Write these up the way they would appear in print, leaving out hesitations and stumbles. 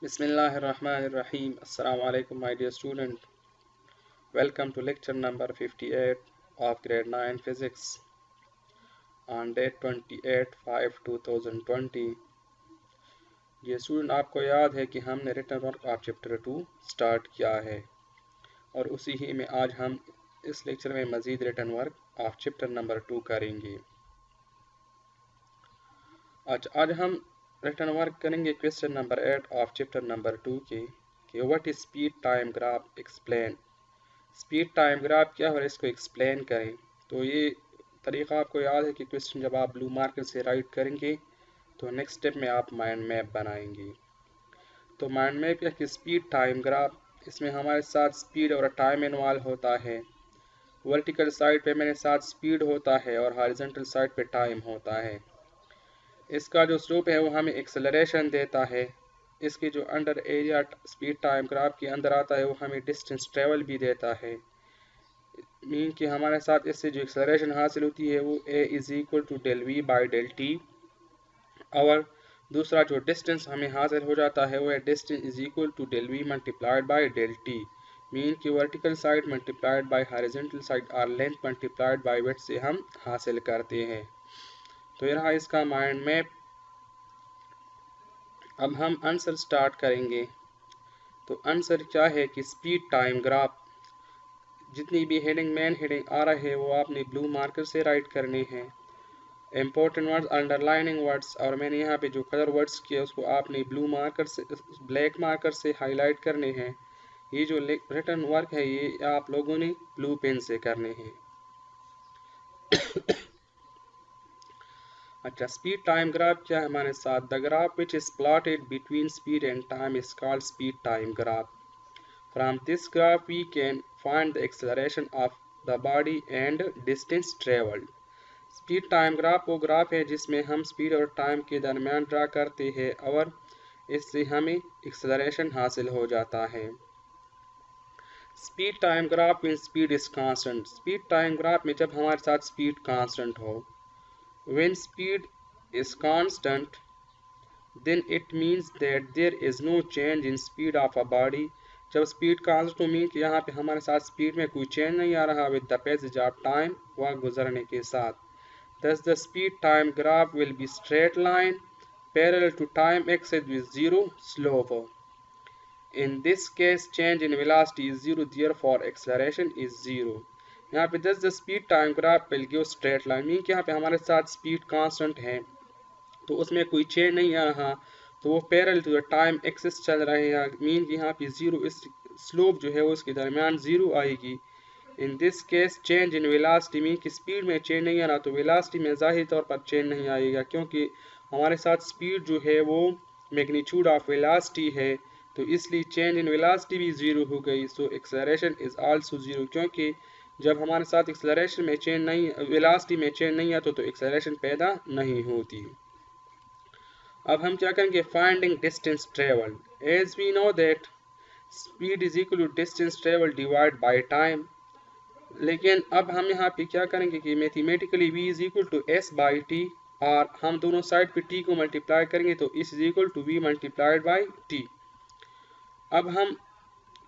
Bismillahirrahmanirrahim. Assalamu alaikum, my dear student. Welcome to lecture number 58 of grade 9 physics on date 28/5/2020. ये student आपको याद है कि हमने written work of chapter 2 start किया है और उसी ही में आज हम इस लेक्चर में मज़ीद written work of chapter number 2 करेंगे। आज हम रिटन वर्क करेंगे question number 8 of chapter number 2 के कि what is speed time graph explain. Speed time graph क्या है और इसको एक्सप्लेन करें। तो ये तरीक़ा आपको याद है कि क्वेश्चन जब आप ब्लू मार्कर से राइट करेंगे तो नेक्स्ट स्टेप में आप माइंड मैप बनाएंगे। तो माइंड मैप या कि स्पीड टाइम ग्राफ, इसमें हमारे साथ स्पीड और टाइम इन्वॉल्व होता है। वर्टिकल साइड पे मेरे साथ स्पीड होता है और हॉरिजॉन्टल साइड पे टाइम होता है। इसका जो स्लोप है वो हमें एक्सेलरेशन देता है। इसके जो under area speed time graph के अंदर आता है वो हमें डिस्टेंस ट्रेवल भी देता है। मीन कि हमारे साथ इससे जो एक्सेलरेशन हासिल होती है वो a is equal to del we by del T, और दूसरा जो डिस्टेंस हमें हासिल हो जाता है वो है distance is equal to del we multiplied by del T. Mean कि vertical side multiplied by horizontal side और लेंथ मल्टीप्लाइड बाई विड्थ से हम हासिल करते हैं। तो ये रहा इसका माइंड मैप। अब हम आंसर स्टार्ट करेंगे। तो आंसर क्या है कि स्पीड टाइम ग्राफ, जितनी भी हेडिंग मेन हेडिंग आ रहे हैं वो आपने ब्लू मार्कर से राइट करने हैं। इम्पोर्टेंट वर्ड्स, अंडरलाइनिंग वर्ड्स, और मैंने यहाँ पे जो कलर वर्ड्स किए उसको आपने ब्लू मार्कर से, ब्लैक मार्कर से हाईलाइट करने हैं। ये जो रिटन वर्क है ये आप लोगों ने ब्लू पेन से करने हैं। अच्छा, स्पीड टाइम ग्राफ क्या है हमारे साथ। The graph which is plotted between speed and time is called speed time graph. From this graph we can find the acceleration of the body and distance travelled. Speed time graph वो graph है जिसमें हम speed और time के दरमियान draw करते हैं और इससे हमें एक्सेलरेशन हासिल हो जाता है। स्पीड टाइम ग्राफ में speed is constant. Speed time graph में जब हमारे साथ स्पीड कांस्टेंट हो, when speed is constant then it means that there is no change in speed of a body। जब स्पीड कांस्टेंट हो मीन कि यहाँ पे हमारे साथ स्पीड में कोई चेंज नहीं आ रहा with the passage of time, वक्त गुजरने के साथ। thus the speed time graph will be straight line parallel to time axis with zero slope। in this case change in velocity is zero, therefore acceleration is zero। यहाँ पे the speed time graph will give straight line, mean कि यहाँ पे हमारे साथ speed constant है तो उसमें कोई चेंज नहीं आ रहा, तो वो parallel to the time axis चल रहे हैं। मीन कि यहाँ पे जीरो, इस स्लोप जो है वो उसके दरमियान जीरो आएगी। In this case change in velocity, mean कि स्पीड में चेंज नहीं आ रहा तो वेलोसिटी में ज़ाहिर तौर पर चेंज नहीं आएगा, क्योंकि हमारे साथ स्पीड जो है वो मैग्नीट्यूड ऑफ वेलोसिटी है, तो इसलिए चेंज इन वेलोसिटी भी ज़ीरो हो गई। So acceleration is also zero, क्योंकि जब हमारे साथ एक्सेलरेशन में चेंज नहीं, वेलोसिटी में चेंज नहीं आता तो एक्सेलरेशन पैदा नहीं होती। अब हम क्या करेंगे, finding distance travelled. As we know that speed is equal to distance travelled divide by time. लेकिन अब हम यहाँ पे क्या करेंगे कि mathematically v is equal to s by T, और हम दोनों साइड पे t को मल्टीप्लाई करेंगे तो इस is equal to v multiplied by T. अब हम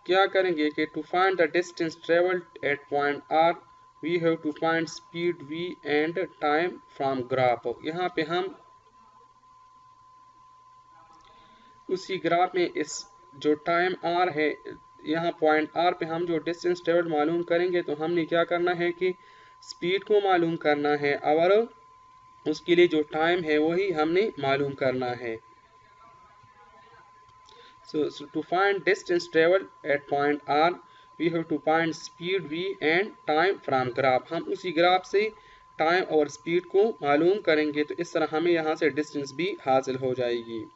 क्या करेंगे कि to find the distance travelled at point r we have to find speed v and time from graph. यहाँ पे हम उसी ग्राफ में इस जो टाइम r है, यहाँ पॉइंट r पे हम जो डिस्टेंस ट्रेवल्ड मालूम करेंगे तो हमने क्या करना है कि स्पीड को मालूम करना है और उसके लिए जो टाइम है वही हमने मालूम करना है। So to find distance traveled at point R, we have to find speed v and time from graph। हम उसी ग्राफ से टाइम और स्पीड को मालूम करेंगे, तो इस तरह हमें यहाँ से डिस्टेंस भी हासिल हो जाएगी।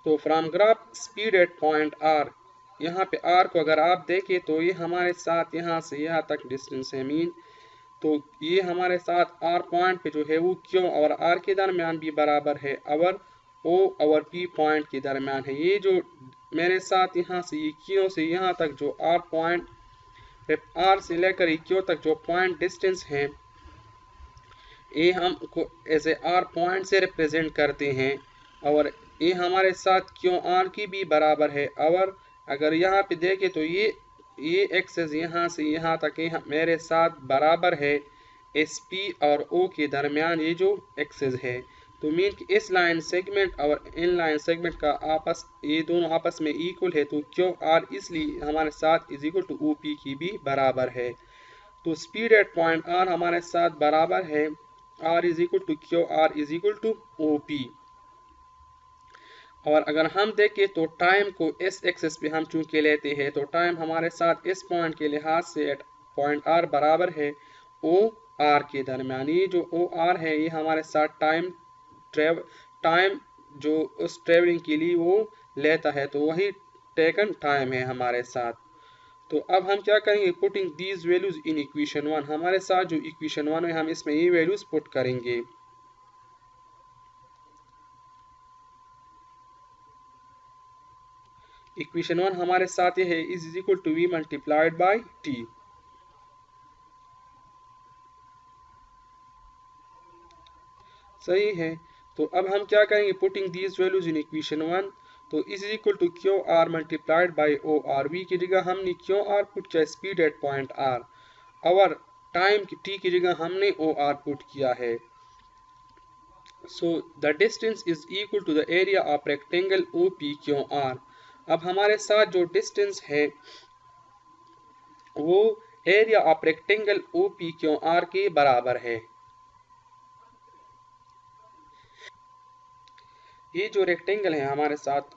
तो from graph speed at point R, यहाँ पे R को अगर आप देखें तो ये हमारे साथ यहाँ से यहाँ तक डिस्टेंस है। मीन तो ये हमारे साथ R पॉइंट पे जो है वो Q और R के दरमियान भी बराबर है और O और P पॉइंट के दरमियान है। ये जो मेरे साथ यहाँ से ये Q से यहाँ तक जो R पॉइंट, R से लेकर Q तक जो पॉइंट डिस्टेंस है, ए हम को एज ए आर पॉइंट से रिप्रेजेंट करते हैं और ए हमारे साथ क्यों आर की भी बराबर है। और अगर यहाँ पे देखें तो ये एक्सेस यहाँ से यहाँ तक मेरे साथ बराबर है एस पी और ओ के दरमियान ये जो एक्सेस है। तो मीन कि इस लाइन सेगमेंट और इन लाइन सेगमेंट का ये दोनों आपस में इक्वल है, तो क्यू आर इसलिए हमारे साथ is equal to O P की भी बराबर है। तो स्पीड एट पॉइंट आर हमारे साथ बराबर है R is equal to Q R is equal to O P. और अगर हम देखें तो टाइम को इस एक्सेस पे हम चूंकि लेते हैं तो टाइम हमारे साथ इस पॉइंट के लिहाज से एट पॉइंट आर बराबर है ओ आर के दरमियान। ये जो ओ आर है ये हमारे साथ टाइम जो उस ट्रेवलिंग के लिए वो लेता है, तो वही टेकन टाइम है हमारे साथ। तो अब हम क्या करेंगे, putting these values in equation 1। हमारे साथ जो इक्वेशन 1 है हम इसमें ये वैल्यूज पुट करेंगे। इक्वेशन 1 हमारे साथ ये है is equal to V multiplied by T. सही है। तो अब हम क्या करेंगे, putting these values in equation 1। तो is equal to Q R multiplied by O R. V की जगह हमने क्यू आर पुट किया स्पीड एट पॉइंट आर, और टाइम की टी की जगह हमने ओ आर पुट किया है। So the distance is equal to the area of rectangle O P Q R. अब हमारे साथ जो डिस्टेंस है वो area of rectangle O P Q R के बराबर है। ये जो रेक्टेंगल है हमारे साथ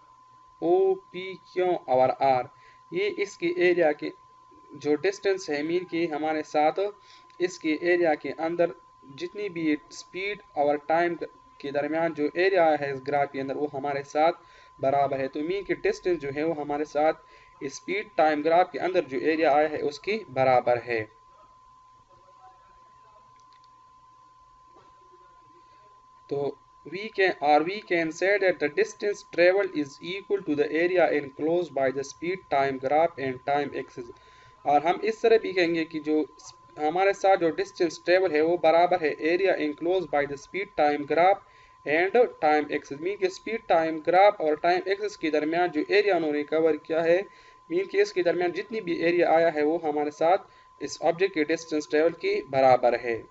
ओ पी क्यू और आर, ये इसके एरिया के जो डिस्टेंस है मीन की हमारे साथ इसके एरिया के अंदर जितनी भी स्पीड और टाइम के दरमियान जो एरिया है इस ग्राफ के अंदर वो हमारे साथ बराबर है। तो मीन की डिस्टेंस जो है वो हमारे साथ स्पीड टाइम ग्राफ के अंदर जो एरिया आया है उसके बराबर है। तो we can say that the distance traveled is equal to the area enclosed by the speed time graph and time axis। और हम इस तरह भी कहेंगे कि जो हमारे साथ जो डिस्टेंस ट्रेवल है वो बराबर है area enclosed by the speed time graph and time axis. Mean के स्पीड टाइम ग्राफ और टाइम एक्सिस के दरमियान जो एरिया उन्होंने कवर किया है, मीन के इसके दरमियान जितनी भी एरिया आया है वो हमारे साथ इस ऑब्जेक्ट के डिस्टेंस ट्रेवल के बराबर है।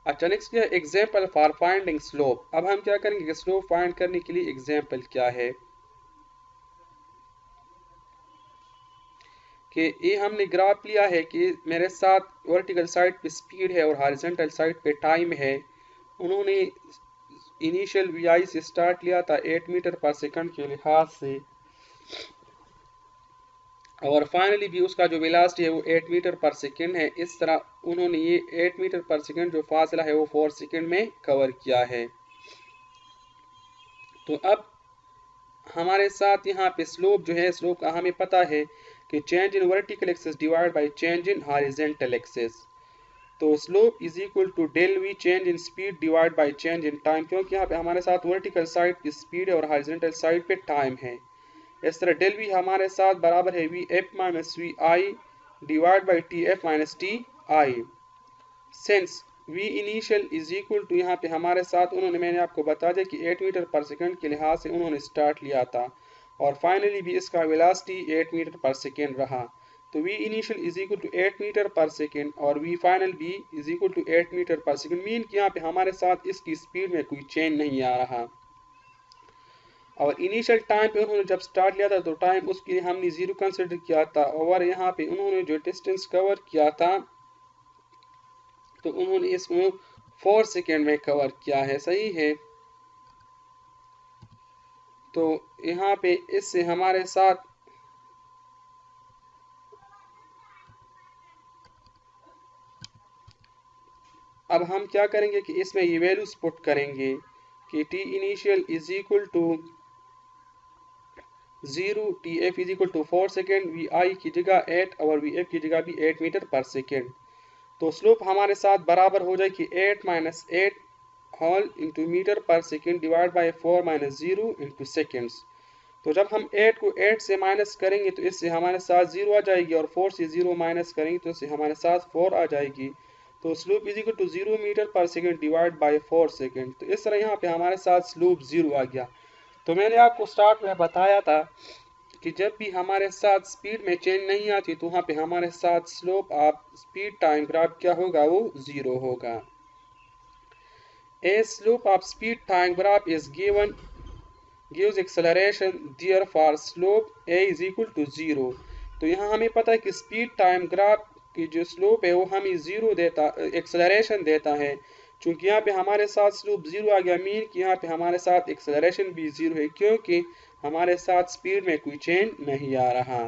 अच्छा नेक्स्ट है एग्जाम्पल फॉर फाइंडिंग स्लोप। अब हम क्या करेंगे, स्लोप फाइंड करने के लिए एग्जाम्पल क्या है कि ये हमने ग्राफ लिया है कि मेरे साथ वर्टिकल साइड पे स्पीड है और हॉरिजॉन्टल साइड पे टाइम है। उन्होंने इनिशियल वी से स्टार्ट लिया था 8 मीटर पर सेकंड के लिहाज से, और फाइनली भी उसका जो वेलोसिटी है वो 8 मीटर पर सेकंड है। इस तरह उन्होंने ये 8 मीटर पर सेकंड जो फासला है वो 4 सेकंड में कवर किया है। तो अब हमारे साथ यहाँ पे स्लोप जो है, स्लोप का हमें पता है कि change in vertical axis divide by change in horizontal axis. तो slope is equal to del V change in speed divide by change in time, क्योंकि यहाँ पे हमारे साथ वर्टिकल साइड पे स्पीड है और हॉरिजॉन्टल साइड पे टाइम है। इस तरह डेल वी हमारे साथ बराबर है V F minus V I divide by T F minus T I. Since V initial is equal to, यहाँ पे हमारे साथ उन्होंने, मैंने आपको बता दिया कि 8 मीटर पर सेकंड के लिहाज से उन्होंने स्टार्ट लिया था और फाइनली भी इसका वेलोसिटी 8 मीटर पर सेकंड रहा। तो v initial is equal to 8 metre per second और वी फाइनल भी is equal to 8 metre per second. Mean कि यहाँ पे हमारे साथ इसकी स्पीड में कोई चेंज नहीं आ रहा। और इनिशियल टाइम पे उन्होंने जब स्टार्ट लिया था तो टाइम उसके लिए हमने 0 कंसिडर किया था, और यहाँ पे उन्होंने जो डिस्टेंस कवर किया था तो उन्होंने इसको 4 सेकेंड में कवर किया है। सही है। तो यहाँ पे इससे हमारे साथ अब हम क्या करेंगे कि इसमें ये वैल्यूज पुट करेंगे कि T initial is equal to 0, T F is equal to 4 second, V I की जगह 8 और वी एफ की जगह भी 8 मीटर पर सेकेंड। तो स्लोप हमारे साथ बराबर हो जाएगी 8 minus 8 whole into metre per second divide by 4 minus 0 into seconds. तो जब हम 8 को 8 से माइनस करेंगे तो इससे हमारे साथ 0 आ जाएगी, और 4 से 0 माइनस करेंगे तो इससे हमारे साथ 4 आ जाएगी। तो slope is equal to 0 metre per second divide by 4 second. तो इस तरह यहाँ पे हमारे साथ स्लोप 0 आ गया। तो मैंने आपको स्टार्ट में बताया था कि जब भी हमारे साथ स्पीड में चेंज नहीं आती तो वहाँ पे हमारे साथ slope of speed time graph क्या होगा, वो 0 होगा। A slope of speed time graph is gives acceleration, therefore slope a is equal to 0। तो यहाँ हमें पता है कि स्पीड टाइम ग्राफ की जो स्लोप है वो हमें 0 देता, एक्सेलरेशन देता है। चूंकि यहाँ पे हमारे साथ स्लोप 0 आ गया, मीन कि यहाँ पे हमारे साथ एक्सेलरेशन भी 0 है, क्योंकि हमारे साथ स्पीड में कोई चेंज नहीं आ रहा।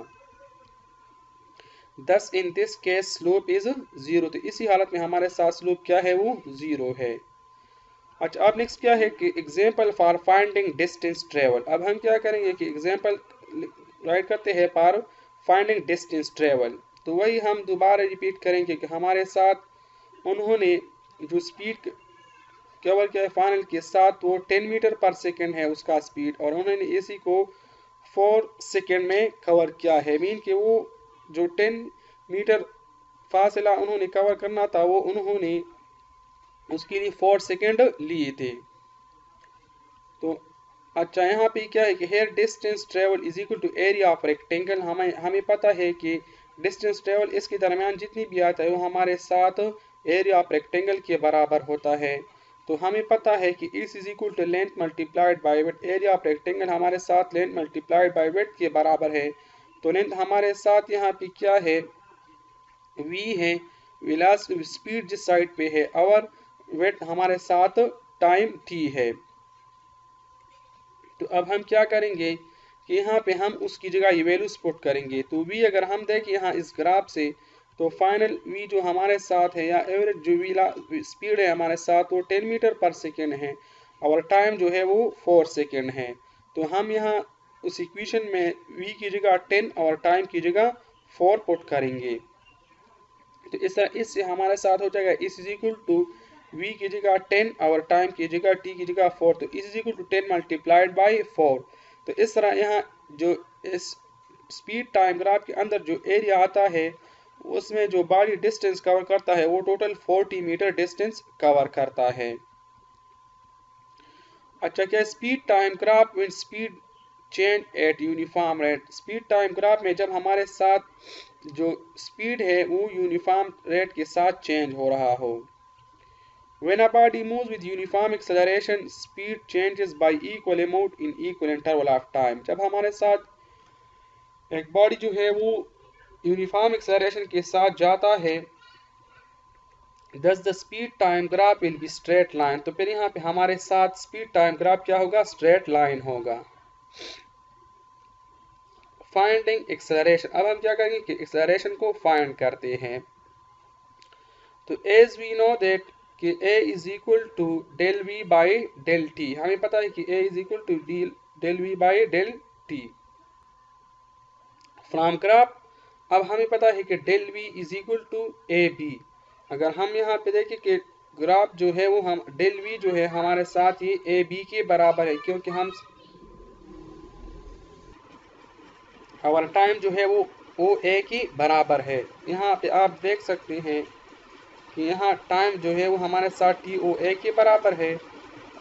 Thus in this case slope is 0। तो इसी हालत में हमारे साथ स्लोप क्या है, वो 0 है। अच्छा, अब नेक्स्ट क्या है कि example for finding distance travel. अब हम क्या करेंगे कि एग्जाम्पल राइट करते हैं फॉर फाइंडिंग डिस्टेंस ट्रेवल। तो वही हम दोबारा रिपीट करेंगे कि हमारे साथ उन्होंने जो स्पीड कवर किया है फाइनल के साथ वो 10 मीटर पर सेकेंड है उसका स्पीड, और उन्होंने इसी को 4 सेकेंड में कवर किया है। मीन कि वो जो 10 मीटर फासला उन्होंने कवर करना था वो उन्होंने उसके लिए 4 सेकेंड लिए थे। तो अच्छा, यहाँ पे क्या है कि here distance travel is equal to area of rectangle. हमें पता है कि डिस्टेंस ट्रेवल इसके दरमियान जितनी भी आता है वो हमारे साथ एरिया ऑफ रेक्टेंगल के बराबर होता है। तो हमें पता है कि इस is equal to length multiplied by width. Area of rectangle हमारे साथ लेंथ मल्टीप्लाइड बाई वेट के बराबर है। तो लेंथ हमारे साथ यहाँ पे क्या है, v है, वेलोसिटी स्पीड जिस साइड पे है, और वेट हमारे साथ टाइम t है। तो अब हम क्या करेंगे कि यहाँ पे हम उसकी जगह ये वैल्यूज पुट करेंगे। तो v अगर हम देखें यहाँ इस ग्राफ से, तो फाइनल v जो हमारे साथ है या एवरेज जो स्पीड है हमारे साथ वो 10 मीटर पर सेकेंड है, और टाइम जो है वो 4 सेकेंड है। तो हम यहाँ उस इक्वेशन में v की जगह 10 और टाइम की जगह 4 पुट करेंगे। तो इससे हमारे साथ हो जाएगा इस इज इक्वल टू v की जगह 10 और टाइम की जगह t की जगह 4। तो इस is equal to 10 multiplied by 4। तो इस तरह यहाँ जो इस स्पीड टाइम ग्राफ के अंदर जो एरिया आता है उसमें जो बॉडी डिस्टेंस कवर करता है वो टोटल 40 मीटर डिस्टेंस कवर करता है। अच्छा, क्या speed time graph with speed change at uniform rate. Speed time graph में जब हमारे साथ जो स्पीड है वो यूनिफॉर्म रेट के साथ चेंज हो रहा हो। When a body moves with uniform acceleration, speed changes by equal amount in equal interval of time। जब हमारे साथ एक बॉडी जो है वो यूनिफॉर्म एक्सेलरेशन के साथ जाता है, thus the speed time graph will be straight line। तो फिर यहाँ पे हमारे साथ स्पीड टाइम ग्राफ क्या होगा, स्ट्रेट लाइन होगा। Finding acceleration. अब हम क्या करेंगे कि एक्सेलरेशन को फाइंड करते हैं। तो एज वी नो दैट कि a is equal to del we by del t. हमें पता है कि a is equal to del we by del t from graph. अब हमें पता है कि del v is equal to A B. अगर हम यहाँ पे देखें कि ग्राफ जो है वो हम डेल वी जो है हमारे साथ ये ए बी के बराबर है, क्योंकि हम हमारा टाइम जो है वो ओ ए के बराबर है। यहाँ पे आप देख सकते हैं कि यहाँ टाइम जो है वो हमारे साथ टी ओ ए के बराबर है,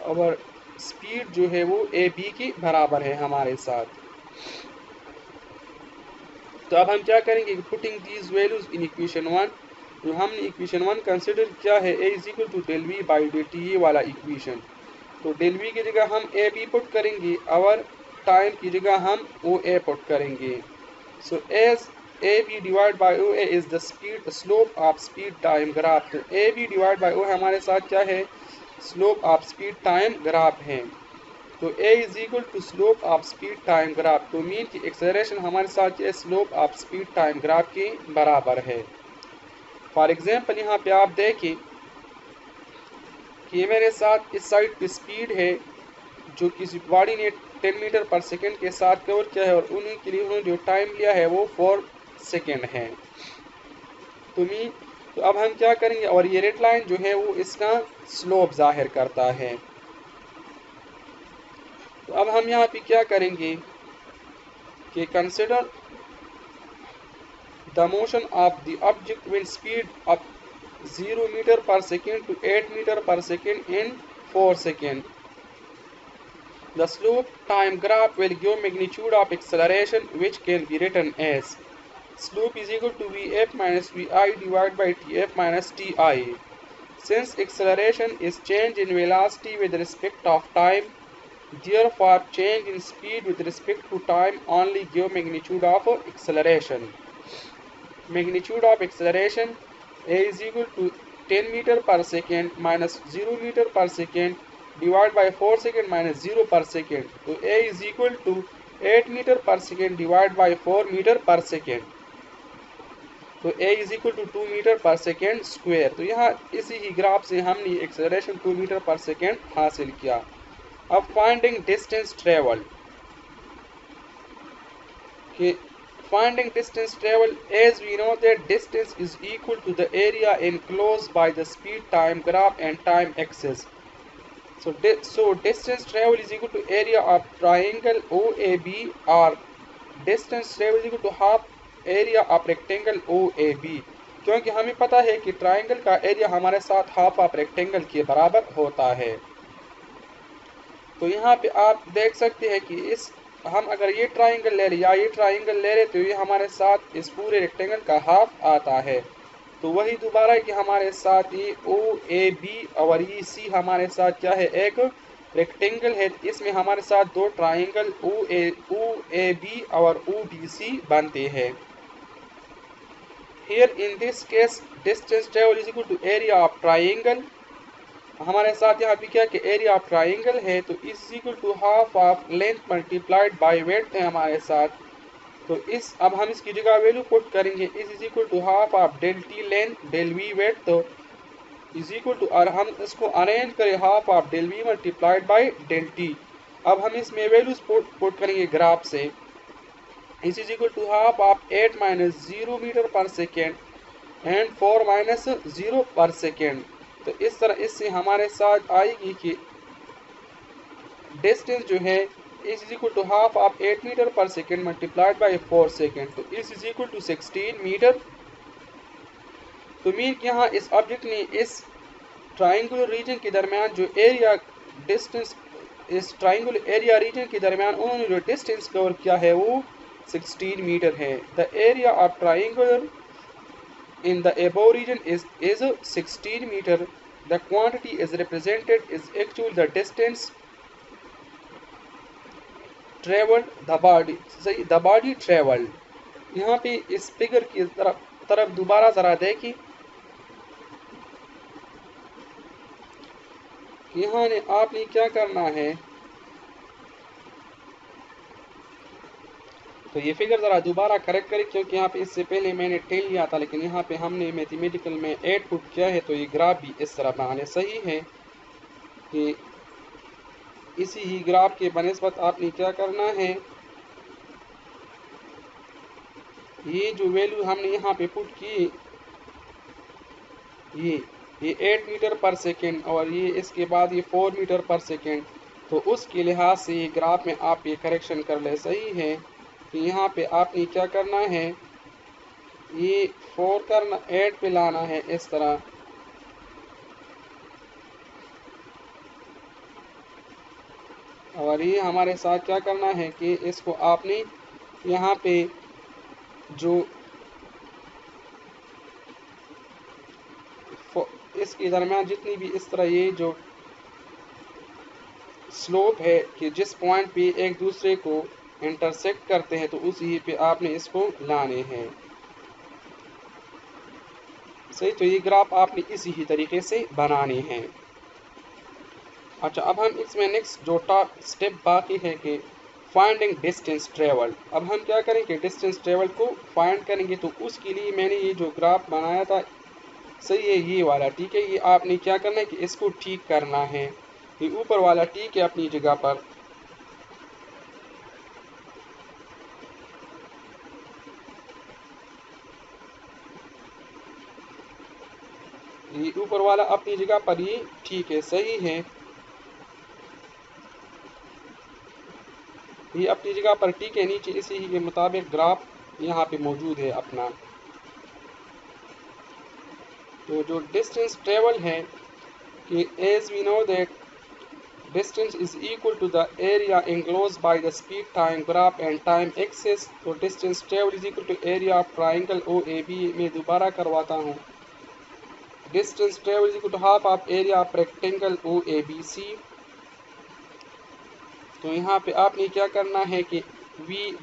और स्पीड जो है वो ए बी के बराबर है हमारे साथ। तो अब हम क्या करेंगे, putting these values in equation 1। जो हमने इक्वेशन 1 कंसिडर किया है A is equal to del we by D T, ये वाला इक्वेशन। तो डेल वी की जगह हम ए बी पुट करेंगे और टाइम की जगह हम ओ ए पुट करेंगे। So as AB divide by O A is the speed slope of speed time graph. तो AB डिवाइड बाई ओ हमारे साथ क्या है, slope of speed time graph है। तो A is equal to slope of speed time graph. तो mean की acceleration हमारे साथ ये slope of speed time graph के बराबर है। फॉर एग्जाम्पल यहाँ पे आप देखें कि मेरे साथ इस साइड पे स्पीड है जो किसी बॉडी ने 10 मीटर पर सेकेंड के साथ कवर किया है, और उन्हीं के लिए उन्होंने जो टाइम लिया है वो 4 सेकेंड है। तो अब हम क्या करेंगे, और ये रेड लाइन जो है वो इसका स्लोप जाहिर करता है। तो अब हम यहाँ पे क्या करेंगे कि consider the motion of the object when speed of 0 meter per second to 8 meter per second in 4 seconds. The slope time graph will give magnitude of acceleration, which can be written as slope is equal to Vf minus Vi divided by Tf minus Ti. Since acceleration is change in velocity with respect of time, therefore change in speed with respect to time only give magnitude of acceleration. Magnitude of acceleration A is equal to 10 meter per second minus 0 meter per second divided by 4 second minus 0 per second. तो A is equal to 8 meter per second divided by 4 meter per second. तो A is equal to 2 meter per second square. तो यहाँ इसी ही graph से हमने acceleration 2 metre per second हासिल किया. अब फाइंडिंग डिस्टेंस ट्रेवल कि finding distance travel, as we know that distance is equal to the area enclosed by the speed time graph and time axis. So distance travel is equal to area of triangle OAB, or distance travel is equal to half area of rectangle OAB. क्योंकि हमें पता है कि triangle का area हमारे साथ half of rectangle के बराबर होता है. तो यहाँ पे आप देख सकते हैं कि इस हम अगर ये ट्राइंगल ले लें या ये ट्राइंगल ले लें तो ये हमारे साथ इस पूरे रेक्टेंगल का हाफ आता है. तो वही दोबारा है कि हमारे साथ ये OAB और ये C हमारे साथ क्या है, एक रेक्टेंगल है. इसमें हमारे साथ दो ट्राइंगल OAB और OBC बनते हैं. Here in this case distance travel is equal to area of triangle. हमारे साथ यहाँ पे क्या कि एरिया ऑफ ट्राइंगल है तो is equal to half of length multiplied by width है हमारे साथ. तो इस अब हम इसकी जगह वैल्यू पुट करेंगे. Is equal to half of del t length del v width, तो इज इक्वल टू, और हम इसको अरेंज करें half of del we multiplied by del t. अब हम इसमें वैल्यूज पुट करेंगे ग्राफ से. Is equal to half of 8 minus 0 metre per second and 4 minus 0 पर सेकेंड. तो इस तरह इससे हमारे साथ आएगी कि डिस्टेंस जो है is equal to half of 8 metre per second multiplied by 4 second. तो इज इक्वल टू 16 मीटर. तो मीन कि यहाँ इस ऑब्जेक्ट ने इस ट्राइंगुलर रीजन के दरमियान जो एरिया डिस्टेंस, इस ट्राइंगुलर एरिया रीजन के दरमियान उन्होंने जो डिस्टेंस कवर किया है वो 16 मीटर है. The area of triangular in the above region is 16 meter. The quantity is represented is actually the distance traveled, the body, सही, the body traveled. यहाँ पे इस फिगर की तरफ दोबारा जरा देखिए. यहाँ ने आपने क्या करना है, तो ये फिगर ज़रा दोबारा करेक्ट करें क्योंकि यहाँ पे इससे पहले मैंने 10 लिया था लेकिन यहाँ पे हमने मैथमेटिकल में 8 पुट किया है. तो ये ग्राफ भी इस तरह बनाने सही है कि इसी ही ग्राफ के बनिस्बत आपने क्या करना है, ये जो वैल्यू हमने यहाँ पे पुट की ये 8 मीटर पर सेकेंड और ये इसके बाद ये 4 मीटर पर सेकेंड. तो उसके लिहाज से ये ग्राफ में आप ये करेक्शन कर ले सही है कि यहाँ पे आपने क्या करना है, ये 4 करना 8 पे लाना है इस तरह. और ये हमारे साथ क्या करना है कि इसको आपने यहाँ पे जो इसके दरमियान जितनी भी इस तरह ये जो स्लोप है कि जिस पॉइंट पे एक दूसरे को इंटरसेक्ट करते हैं तो उसी पे आपने इसको लाने हैं. सही, तो ये ग्राफ आपने इसी ही तरीके से बनाने हैं. अच्छा, अब हम इसमें नेक्स्ट जो टॉप स्टेप बाकी है कि फाइंडिंग डिस्टेंस ट्रेवल. अब हम क्या करेंगे, डिस्टेंस ट्रेवल को फाइंड करेंगे. तो उसके लिए मैंने ये जो ग्राफ बनाया था सही है ये वाला, ठीक है. ये आपने क्या करना है कि इसको ठीक करना है. ये ऊपर वाला ठीक है अपनी जगह पर. ये ऊपर वाला अपनी जगह पर ये ठीक है, सही है. ये अपनी जगह पर ठीक है, नीचे इसी के मुताबिक ग्राफ यहाँ पे मौजूद है अपना। तो जो डिस्टेंस ट्रेवल है कि as we know that distance is equal to the area enclosed by the speed time graph and time axis। तो distance travel is equal to area of triangle OAB। मैं दोबारा करवाता हूँ, distance travel is equal to half of area of rectangle OABC। तो यहाँ पे आपने क्या करना है कि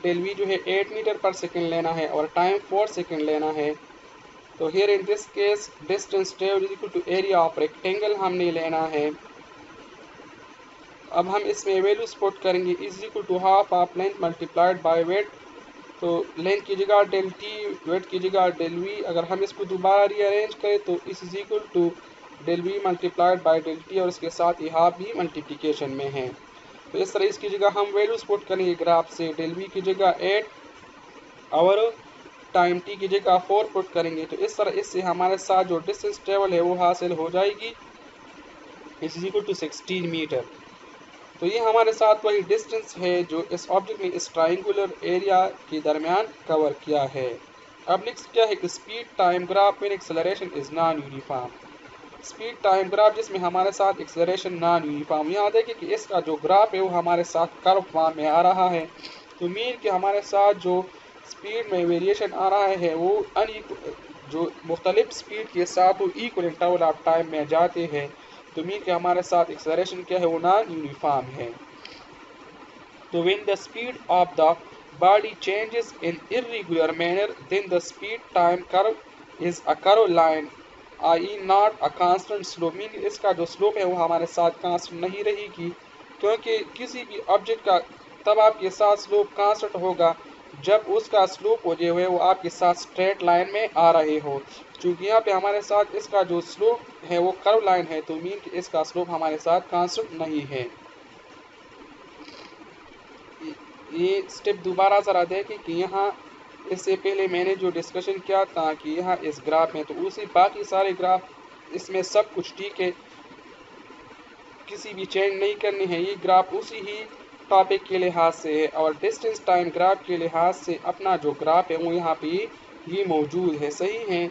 डेल V जो है 8 मीटर पर सेकेंड लेना है और टाइम 4 सेकेंड लेना है। तो here in this case distance travel is equal to area of rectangle हमने लेना है। अब हम इसमें वैल्यूज पुट करेंगे, is equal to half of length multiplied by width. तो लेंथ की जगह डेल टी, वेट की जगह डेल वी। अगर हम इसको दोबारा रीअरेंज करें तो is equal to del we multiplied by del T और इसके साथ ही हाफ भी मल्टीप्लिकेशन में है। तो इस तरह इसकी जगह हम वैल्यूज पुट करेंगे ग्राफ से, डेल वी की जगह 8 और टाइम टी की जगह 4 पुट करेंगे। तो इस तरह इससे हमारे साथ जो डिस्टेंस ट्रेवल है वो हासिल हो जाएगी, इज इक्वल टू 16 मीटर। तो ये हमारे साथ वही डिस्टेंस है जो इस ऑब्जेक्ट ने इस ट्राइंगुलर एरिया के दरमियान कवर किया है। अब नेक्स्ट क्या है कि स्पीड टाइम ग्राफ में acceleration is non uniform. Speed time graph जिसमें हमारे साथ एक्सेलरेशन नॉन यूनिफॉर्म। यहाँ देखिए कि इसका जो ग्राफ है वो हमारे साथ कर्व फॉर्म में आ रहा है। तो मीन कि हमारे साथ जो स्पीड में वेरिएशन आ रहा है वो जो मुख्तलिफ स्पीड के साथ वो इक्वल इंटरवल ऑफ टाइम में जाते हैं। तो मीन कि हमारे साथ एक्सेलरेशन क्या है वो नॉन यूनिफॉर्म है। तो when the speed of the body changes in irregular manner then the speed time curve is a curve line I not a constant slope. Mean इसका जो स्लोप है वो हमारे साथ कांस्टेंट नहीं रहेगी, क्योंकि किसी भी ऑब्जेक्ट का तब आपके साथ स्लोप कांस्टेंट होगा जब उसका स्लोप हो जो है वो आपके साथ स्ट्रेट लाइन में आ रहे हो। चूँकि यहाँ पे हमारे साथ इसका जो स्लोप है वो कर्व लाइन है, तो मीन कि इसका स्लोप हमारे साथ कांस्टेंट नहीं है। ये स्टेप दोबारा ज़रा देखें कि यहाँ इससे पहले मैंने जो डिस्कशन किया था कि यहाँ इस ग्राफ में, तो उसी बाकी सारे ग्राफ इसमें सब कुछ ठीक है, किसी भी चेंज नहीं करनी है। ये ग्राफ उसी ही टॉपिक के लिहाज से है और डिस्टेंस टाइम ग्राफ के लिहाज से अपना जो ग्राफ है वो यहाँ पे ये मौजूद है, सही है।